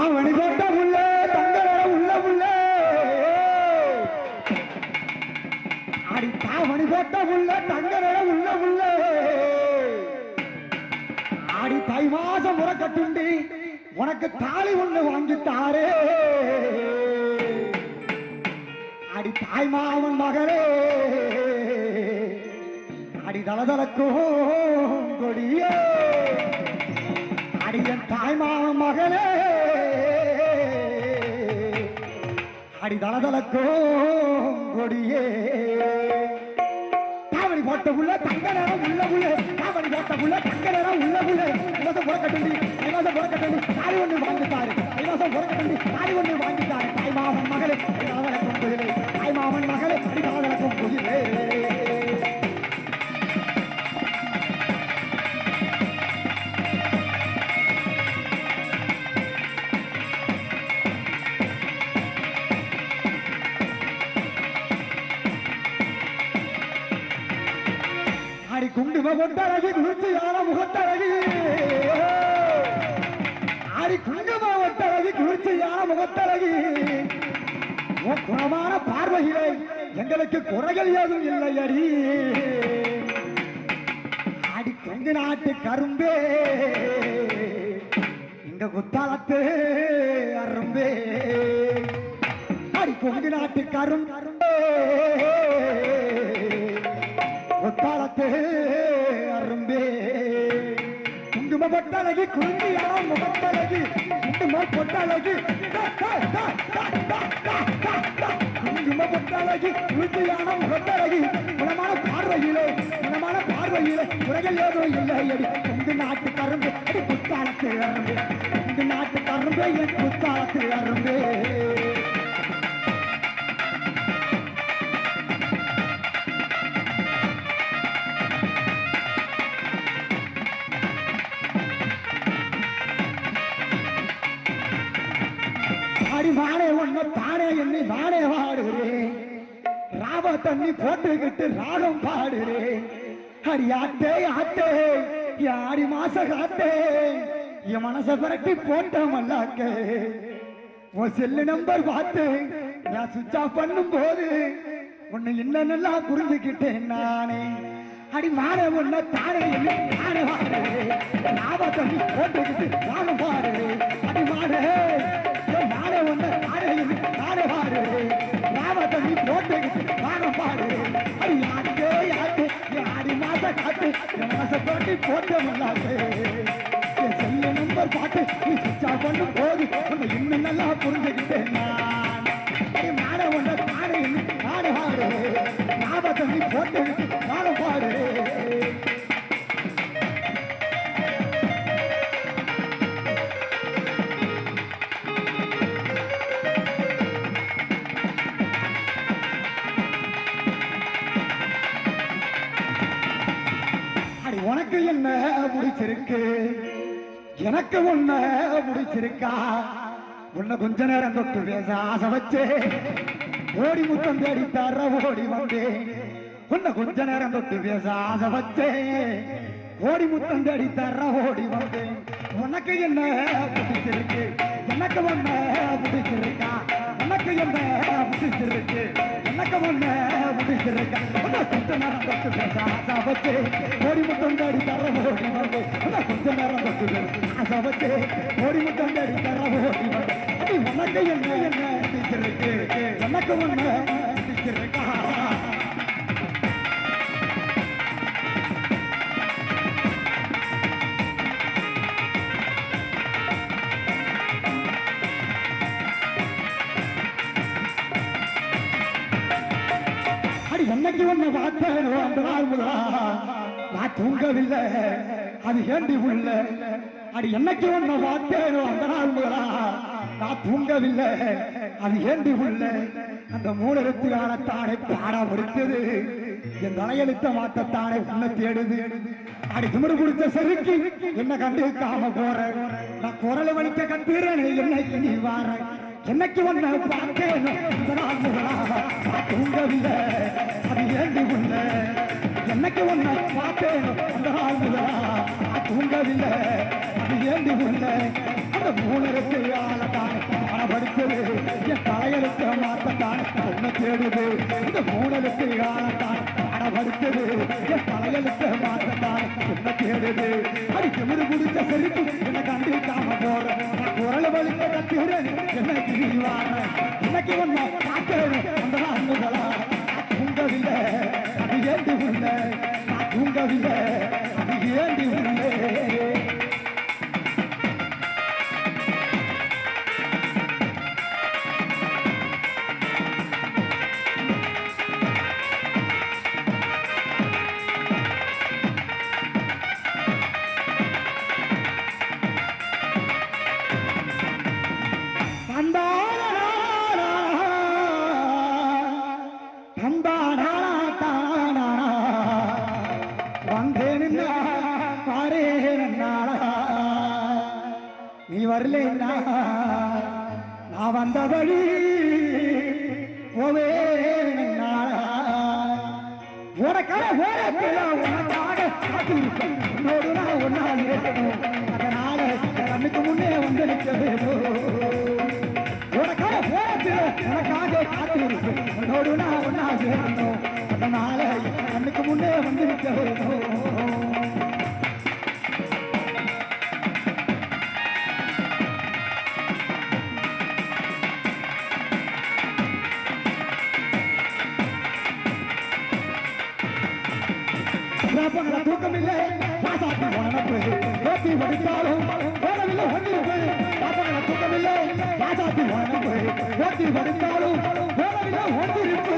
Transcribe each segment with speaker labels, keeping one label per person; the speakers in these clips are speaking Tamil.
Speaker 1: தாவணி போட்ட உள்ள தங்கர உள்ள உள்ள அடி தாவணி போட்ட உள்ள தங்கர உள்ள உள்ள ஆடி தை மாசம் முறக்கட்டுண்டி உனக்கு தாலி ஒண்ணு வாங்கித்தாரே அடி தாய் மாமன் மகளே அடி தளதளக்கும் கொடியே அடி என் தாய் மாமன் மகளே அடி தளதளக்கும் கொடியே தாவணி போட்ட உள்ள தங்க நேரம் உள்ள உள்ள தாவணி போட்ட உள்ள தங்க நேரம் உள்ள உள்ள இலவசம் புறக்கட்டுண்டி இலவசம் புறக்கட்டுண்டி தாலி ஒண்ணு வாங்கித்தாரு இலவசம் புறக்கட்டுண்டி தாலி ஒண்ணு வாங்கித்தாரு தாய் மாமன் மகளே அடி தளதளக்கும் கொடியே தாய் மாமன் மகளே அடி தளதளக்கும் கொடியே அடி குங்கும பொட்டழகி குளிர்ச்சியான முகத்தழகி அடி குங்கும பொட்டழகி குளிர்ச்சியான முகத்தழகி உன் குணமான பார்வையிலே எங்களுக்கு குறைகள் ஏதும் இல்லை அடி அடி கொங்கு நாட்டு கரும்பே இந்த குத்தாலத்து அரும்பே அடி கொங்கு நாட்டு கரும்பே முத்தாலத்து அரும்பே குங்கும பொட்டழகி குருந்தியான முகத்தழகி குங்கும பொட்டழகி குங்கும பொட்டழகி குருந்தியான முகத்தழகி குணமான பார்வையிலே உலகில் ஏதும் இல்லை அடி கொங்கு நாட்டு கரும்பு அடி குத்தாலத்து அரும்பே கொங்கு நாட்டு கரும்பே என் குத்தாலத்து அரும்பே வாடே ஒண்ணு தானே எண்ணி நானே வாடுகிறேன் ராவ தண்ணி போட்டுக்கிட்டு ராகம் பாடுறேன் அடி ஆட்டே ஆட்டே ஆடி மாச காட்டே என் மனச பரட்டி போட்ட மல்லாக்கே உன் செல்லு நம்பர் பார்த்து நான் சுவிட்ச் ஆஃப் பண்ணும் போது உன்னை என்னென்னலாம் புரிஞ்சுக்கிட்டேன் நானே அடி மாடே ஒண்ணு தானே எண்ணி நானே வாடுறேன் ராவ தண்ணி போட்டுக்கிட்டு ராகம் பாடுறேன் அடி மாடே நானே ஒண்ணு நானே பாடு ராவ தண்ணி போட்டுக்கிட்டு நானும் பாடு அது யாருக்கே யாரு ஆடி மாச காட்டு என் மாச போட்டு போட்ட முன்னாட்டு என் செல்ல நம்பர் பாட்டு நீ சுவிட்ச் ஆஃப் பண்ணும் போது உன்னை இன்னும் நல்லா புரிஞ்சுக்கிட்டேன் நான் நானே ஒண்ணு நானே பாடு ராவ தண்ணி போட்டுக்கிட்டு நானும் பாடு உனக்கு என்ன பிடிச்சிருக்கு எனக்கு உன்ன பிடிச்சிருக்கா உன்னை கொஞ்ச நேரம் தொட்டு பேச ஆசை வச்சே ஓடி முத்தம் தேடி தர ஓடி வந்தேன் உன்னை கொஞ்ச நேரம் தொட்டு பேச ஆசை வச்சே ஓடி முத்தம் தேடி தர ஓடி வந்தேன் உனக்கு என்ன பிடிச்சிருக்கு எனக்கு ஒன்ன பிடிச்சிருக்கா உனக்கு என்ன பிடிச்சிருக்கு எனக்கு ஒன்ன பிடிச்சிருக்கா உன்னை கொஞ்ச நேரம் தொட்டு பேச ஆசை வச்சே ஓடி முத்தம் தேடி தர ஓடி வந்தேன் உன்னை கொஞ்ச நேரம் தொட்டு பேச ஆசை வச்சே ஓடி முத்தம் தேடி தர ஓடி வந்தேன் உனக்கு என்ன பிடிச்சிருக்கு எனக்கு ஒன்ன பிடிச்சிருக்கா என்னைக்கு ஒண்ணு பார்த்தேன் அந்த நாள் முதலா நான் தூங்கவில்லை அது ஏண்டி உள்ள அடி என்னைக்கு ஒண்ணு பார்த்தேன் அந்த நாள் முதலா நான் தூங்கவில்லை அது ஏண்டி உள்ள அந்த மூலெழுத்துக்கானத்தானே பாடா முடித்தது என் தலையெழுத்த மாத்தத்தானே உன்னை தேடுது அடி திமிரு பிடிச்ச செருக்கி என்ன கண்டுக்காம போற நான் குரலை வலிக்க கண்டுறேன் என்னைக்கு நீ வார என்னைக்கு ஒண்ணு பார்த்தேன் இந்த நாள் முதலா நான் தூங்கவில்லை அது ஏண்டி உள்ள என்னைக்கு ஒண்ணு பார்த்தேன் அந்த நாள் முதலா நான் தூங்கவில்லை அது ஏண்டி உள்ள அந்த மூலெழுத்து ஆள வலிக்க கத்துகிறேன் எனக்கு நீ வாழ இன்னைக்கு ஒன்ன காத்தேன் அந்த அண்ணுகளா தூங்கவில்லை அது ஏண்டி உள்ள நான் தூங்கவில்லை அது ஏண்டி உள்ளே நீ வரலைன்னா நான் வந்த வழி போவே உனக்காக உனக்காக காத்திருப்பேன் உன்னோடு நான் ஒன்னால் இருக்கணும் அதனால கண்ணுக்கு முன்னே வந்து நிற்க வேணும் உனக்காக உனக்காக காத்திருப்பேன் உன்னோடு நான் ஒன்னால் இருக்கணும் அதனால கண்ணுக்கு முன்னே வந்து நிற்க வேணும் தூக்கமில்லை ராசாத்தி வனப்பு ஓட்டி வடித்தாலும் போனவில்லை ஒன்றிருப்பு தூக்கமில்லை ராசாத்தி வனப்பு ஓட்டி வடித்தாலும் போனவில்லை ஒன்றிருப்பு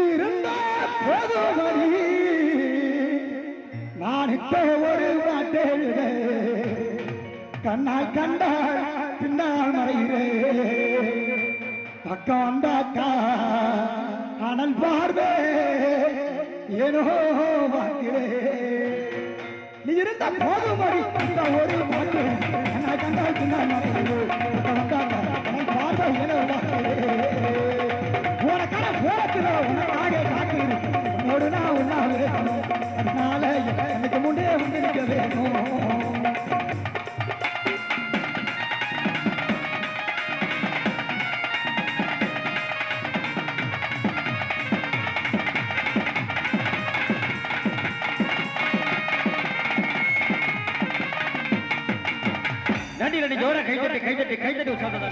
Speaker 1: இருந்த போதுமணி நான் இப்ப ஒரு பாட்டெழுத கண்ணால் கண்டால் பின்னால் மறைகிறேன் பக்கம் வந்தாக்கா அனல் பார்வே ஏனோ வாக்கிறே நீ இருந்த போதுமடி ஒரு மாற்று என்ன கண்டால் பின்னால் பார்வை ஏனோ வாக்கிறே உனக்கான போரத்தில் உனக்காக காத்திரு உன்னோடு நான் உண்ணா வேணும் அதனால எனக்கு முன்னே வந்திருக்க வேணும்
Speaker 2: நடி ஜோரா கைதட்டி உற்சாகத்தை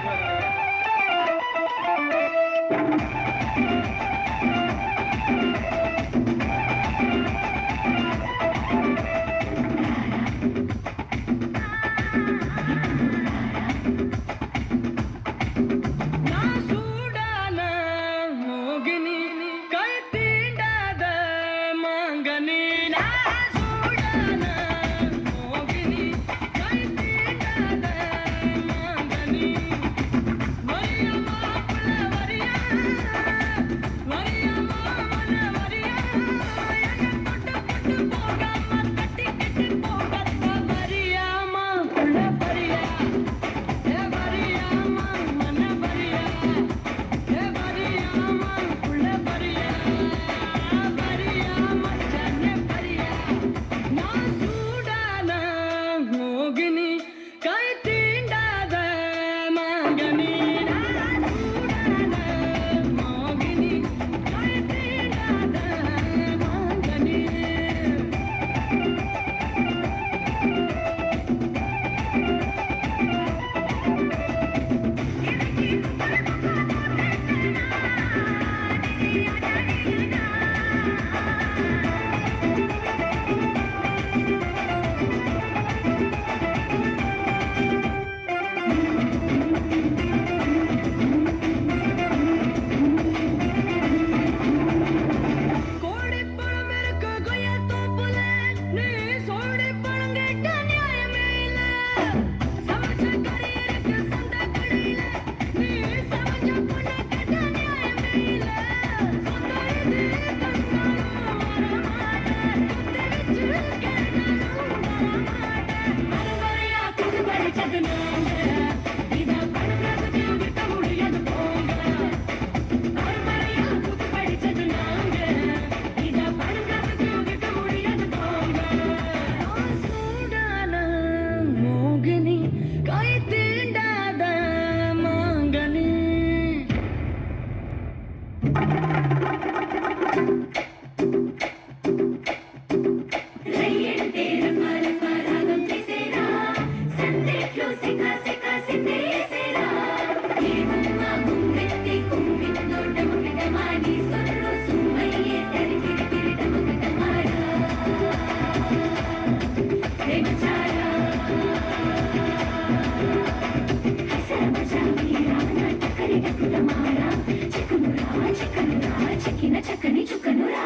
Speaker 3: చక్కని చుక్కనురా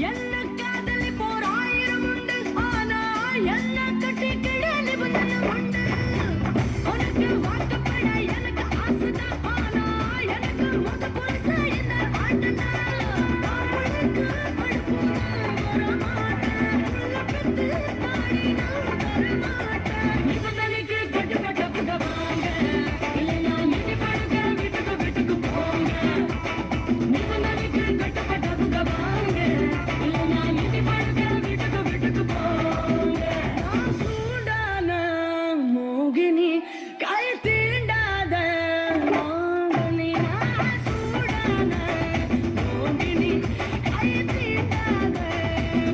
Speaker 3: ఎల్ల కాదలి పోరాయిరం ఉండు ఆనా ఎల్ల కట్టి కిడలి బున్నను ఉండు உனக்கு வாக்கப்பட எனக்கு ஆசைதா ஆனா எனக்கு முத புருஷ இந்த ஆட்டனா அவளுக்கு படுப்புற வரமாட்டேன் உள்ள பெத்து தாடி நான் வரமாட்டேன் நிபந்தனைக்கு கட்டுப்பட்ட புகவாங்க இல்லையா நீ படுக்க வீட்டுக்கு போங்க நிபந்தனைக்கு கட்டுப்பட்ட புகவாங்க இல்லையா நீ படுக்க வீட்டுக்கு போங்க நான் சூடான மோகினி கை தீண்டாத மோகினி நான் சூடான மோகினி கை தீண்டாத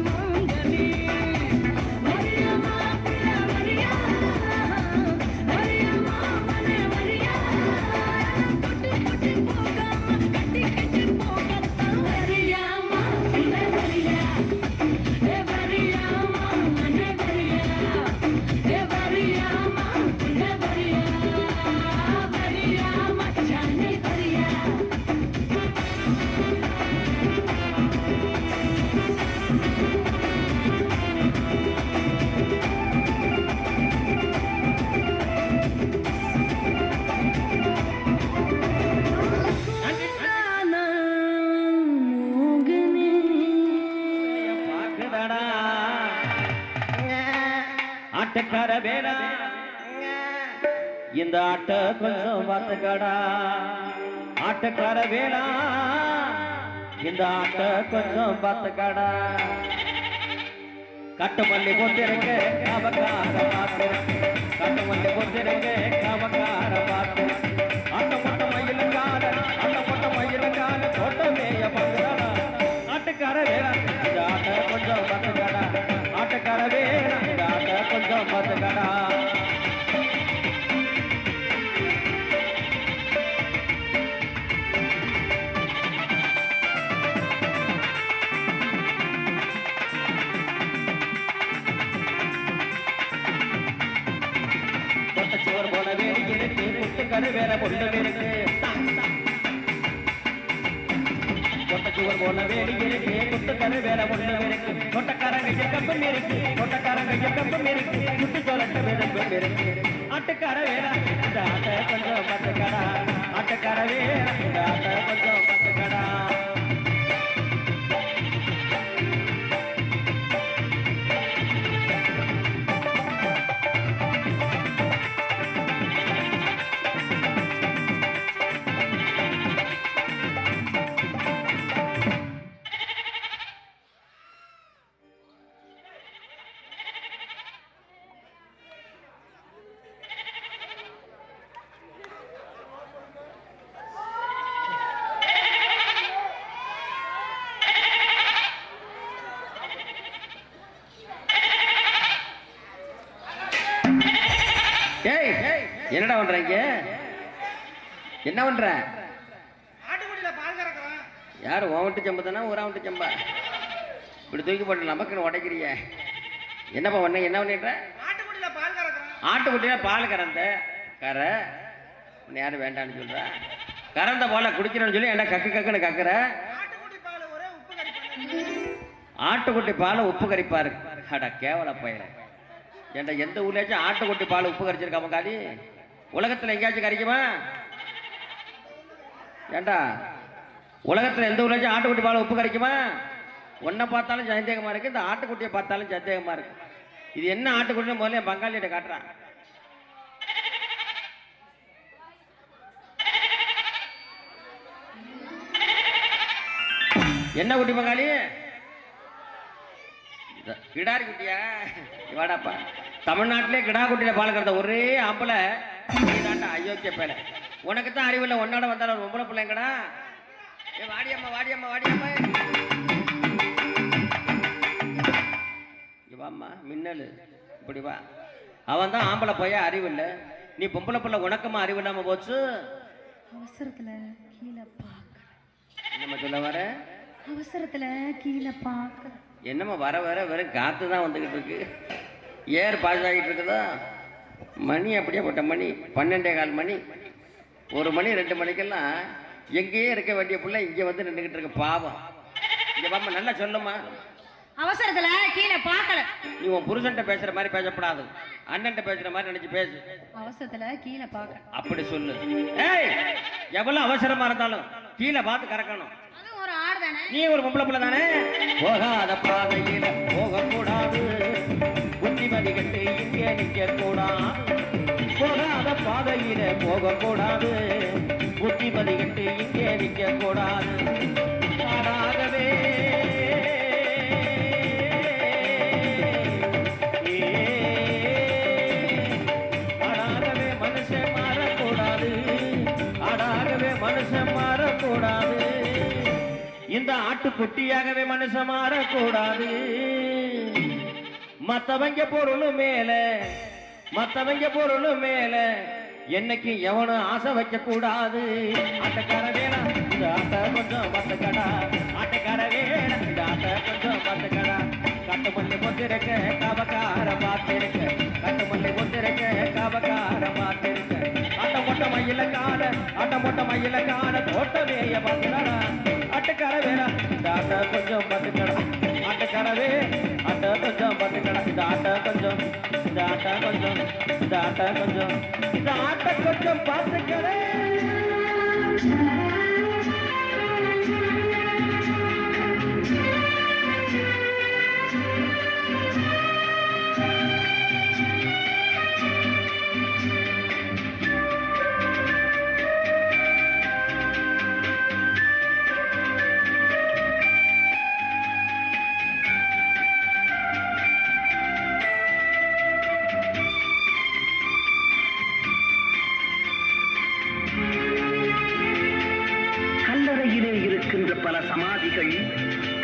Speaker 3: மோகினி வரியாமா பிள்ளை வரியா வரியாமா மனே வரியா தொட்டு தொட்டு போகாம கட்டி கட்டி போகத்தான் வரியாமா பிள்ளை வரியா ஏ வரியாமா மனே வரியா ஏ வரியாமா பிள்ளை வரியா வரியா மச்சானே வரியா சூடான மோகினி
Speaker 2: பாக்குதடா ஆட்டக்கார வேலா இந்த ஆட்ட கொஞ்சம் பார்த்துக்கடா ஆட்டக்கார வேலா இந்த ஆட்ட கொஞ்சம் பார்த்துக்கடா கட்டு மல்லி போட்டிருக்க காவக்கார பார்த்து கட்டு மல்லி போட்டிருக்க காவக்கார பார்த்து ஆட்ட மொட்டை மயிலுக்கார ஆட்ட மொட்டை மயிலுக்கார தோட்டமேய பங்குடா ஆட்டக்கார வேலா இந்த ஆட்ட கொஞ்சம் பார்த்துக்கடா ஆட்டக்கார வேலா இந்த ஆட்ட கொஞ்சம் பார்த்துக்கடா பொட்டச்சுவர் போல வேலி இருக்கு புட்டுக்கரு வேற பொண்ணு இருக்கு பொட்டச்சுவர் போல வேலி இருக்கு புட்டுக்கரு வேற பொண்ணு இருக்கு கொட்டக்காரங்க கப்பம் இருக்கு கொட்டக்காரங்க கப்பம் இருக்கு சுட்டு சொல்லட்ட வேதம் இருக்கு ஆட்டுக்கார வேலா இந்த ஆட்ட கொஞ்சம் பார்த்துக்கடா ஆட்டுக்கார வேலா இந்த ஆட்ட கொஞ்சம் பார்த்துக்கடா டேய் என்னடா பண்றீங்க என்ன பண்ற
Speaker 1: ஆட்டுக்குடியில பால் கறக்குறேன்.
Speaker 2: யாரு ஓவட்டு சம்பு தானே ஒரு ஆவட்டு சம்பா இப்படி தூக்கி போட்டு நமக்குன்னு உடைக்கிறிய என்னப்பா பண்ண என்ன பண்ணிடுற
Speaker 1: ஆட்டுக்குடியில பால் கறக்குறேன்.
Speaker 2: ஆட்டுக்குட்டியில பால் கறந்த கரை உன்னை யாரும் வேண்டான்னு சொல்ற கறந்த பாலை குடிக்கிறேன்னு சொல்லி என்ன கக்கு கக்குன்னு கக்குற
Speaker 1: ஆட்டுக்குடி பால் ஒரே உப்பு கறிப்பாங்க.
Speaker 2: ஆட்டுக்குட்டி பால் உப்பு கறிப்பாரு அட கேவல பயிர ஏன்டா எந்த ஊர்லயாச்சும் ஆட்டுக்குட்டி பால் உப்பு கறிச்சிருக்காம காலி உலகத்துல எங்கேயாச்சும் கறிக்குமா ஏண்டா உலகத்துல எந்த ஊர்லயாச்சும் ஆட்டுக்குட்டி பால் உப்பு கறிக்குமா ஒன்றை பார்த்தாலும் சந்தேகமா இருக்கு இந்த ஆட்டுக்குட்டியை பார்த்தாலும் சந்தேகமா இருக்கு இது என்ன ஆட்டுக்குட்டின்னு முதல்ல என் பங்காளிகிட்ட காட்டுறான் என்ன குட்டி பங்காளி கிடாரி குட்டியா வாடாப்பா தமிழ்நாட்டிலே கிடா குட்டியில பால் கறந்த ஒரே ஆம்பளை நீதாண்டா அயோக்கிய பேல உனக்கு தான் அறிவில்லை ஒன்னாட வந்தாலும் ஒரு பொம்பளை பிள்ளைங்கடா ஏ வாடியம்மா வாடியம்மா வாடியம்மா இங்க வாம்மா மின்னல் இப்படி வா அவன் தான் ஆம்பளை பையன் அறிவு இல்லை, நீ பொம்பளை பிள்ளை உனக்கமா அறிவு இல்லாம போச்சு.
Speaker 3: அவசரத்துல கீழே பார்க்க,
Speaker 2: என்னம்மா சொல்ல வர?
Speaker 3: அவசரத்துல கீழே பார்க்க.
Speaker 2: என்னம்மா வர வர வெறும் காத்து தான் வந்துக்கிட்டு இருக்கு, ஏர் பாஸ் ஆகிட்டு இருக்குதா? மணி அப்படியே போட்ட மணி 12:15 மணி. 1 மணி 2 மணிக்கெல்லாம் எங்கேயே இருக்க வேண்டிய பிள்ளை இங்கே வந்து நின்றுக்கிட்டு இருக்கு பாவம். இங்கே பாப்பா நல்லா சொல்லுமா.
Speaker 3: அவசரத்துல கீழே பார்க்கல.
Speaker 2: நீ உன் புருஷன்ட்ட பேசுற மாதிரி பேசப்படாது, அண்ணன்ட்ட பேசுற மாதிரி நினைச்சு பேசு.
Speaker 3: அவசரத்துல கீழே பார்க்க.
Speaker 2: அப்படி சொல்லு. ஏய், எவ்வளவு அவசரமா இருந்தாலும் கீழே பார்த்து கறக்கணும்.
Speaker 3: அது ஒரு ஆடு தானே,
Speaker 2: நீ ஒரு பொம்பளை பிள்ளை தானே. போகாத பாதையில போகக்கூடாது, புத்திமதி கட்டு இங்கே நிக்க கூடாது. போகாத பாதையில போகக்கூடாது, புத்திமதி கட்டு இங்கே நிக்க கூடாது. ஆடாகவே மனுஷன் மாறக்கூடாது, ஆடாகவே மனுஷன் மாறக்கூடாது. இந்த ஆட்டுக்குட்டியாகவே மனுஷன் மாறக்கூடாது. மத்தவங்க பொருளும் மேல என்னைக்கு எவனும் ஆசை வைக்க கூடாது. ஆட்டக்கார வேணா இந்த ஆட்ட கொஞ்சம் பத்துக்கடா, ஆட்டக்கார வேணா இந்த ஆட்ட கொஞ்சம் பத்துக்கடா. கட்டுமல்லி பொத்திருக்க காவக்கார பார்த்திருக்க, கட்டுமல்லி பொத்திருக்க காவக்கார பார்த்திருக்க. ஆட்டம் போட்ட மயில கால தோட்டமேய பத்துக்கடா. ஆட்டக்கார வேணா இந்த ஆட்ட கொஞ்சம் பத்துக்கடா, ஆட்டக்காரவே ஆட்ட கொஞ்சம் பத்துக்கடா. இந்த ஆட்ட கொஞ்சம், இந்த ஆட்ட கொஞ்சம், இந்த ஆட்ட கொஞ்சம், இந்த ஆட்ட கொஞ்சம் பார்த்துக்கடே.
Speaker 4: கல்லறையிலே இருக்கின்ற பல சமாதிகள்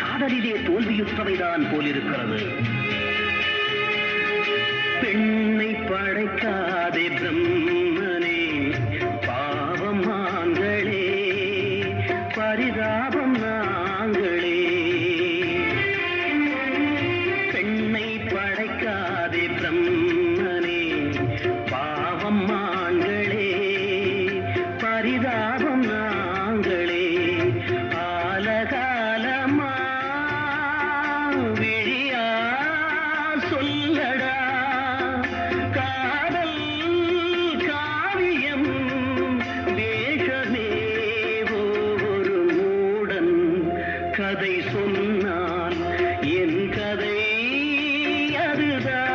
Speaker 4: காதலிலே தோல்வியுற்றவைதான் போலிருக்கிறது. பெண்ணை படைக்காதே பிரம்மனே, பாவம் ஆண்களே, பரிதாபம் நாங்களே. பெண்ணை படைக்காதே பிரம்மனே, பாவம் ஆண்களே, பரிதாபம் நாங்களே. ஆலகாலமா விழியா சொல்லடா, காதல் காவியம் வேஷமே. ஒரு மூடன் கதை சொன்னால் என் கதை அதுதான்.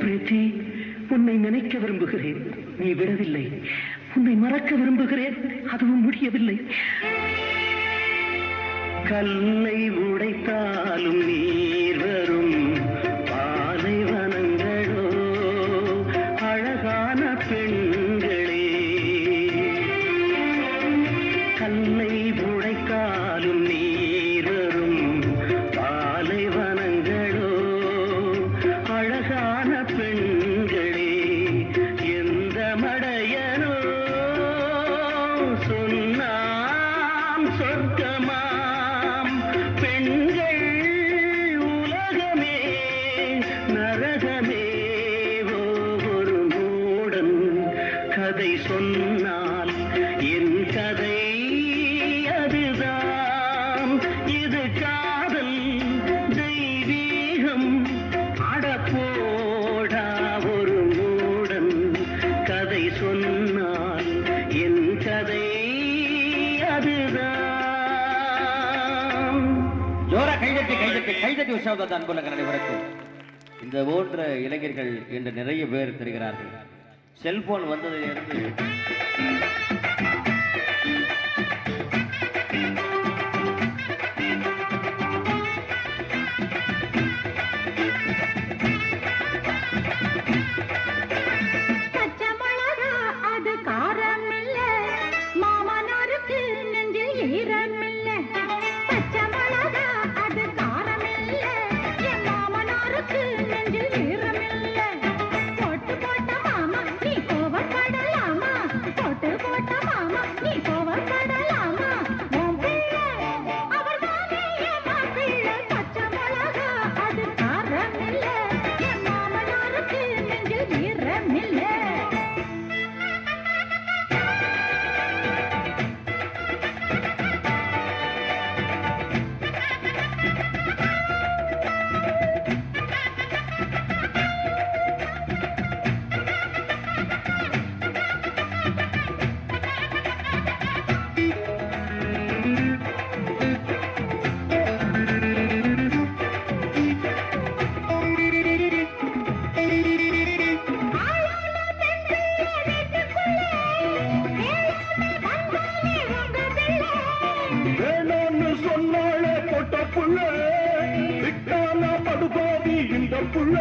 Speaker 4: பிரீத்தி, உன்னை நினைக்க விரும்புகிறேன், நீ விடவில்லை. உன்னை மறக்க விரும்புகிறேன், அதுவும் முடியவில்லை. கல்லை உடைத்தாலும் நீர் வரும் பாலைவனங்களோ அழகான பெண்களே. கல்லை உடைத்தாலும் நீர் வரும் பாலைவனங்களோ அழகான பெண்களே. எந்த மடையனோ சொன்னாம் சொர்க்கமாம் பெண்கள் உலகமே நரகமே. ஒரு மூடன் கதை சொன்னால் என் கதை அதுதான். இது காதல் தெய்வீகம் அடப்போடா. ஒரு மூடன் கதை சொன்னால் என் கதை அதுதான்.
Speaker 2: கைதட்டி உற்சாகத்தை அன்புள்ள அனைவருக்கும் இந்த போன்ற இளைஞர்கள் என்று நிறைய பேர் தெரிகிறார்கள். செல்போன் வந்ததிலிருந்து
Speaker 4: வேணான்னு சொன்னாலே பொட்ட புள்ள விட்டானா படுபாவி இந்த புள்ள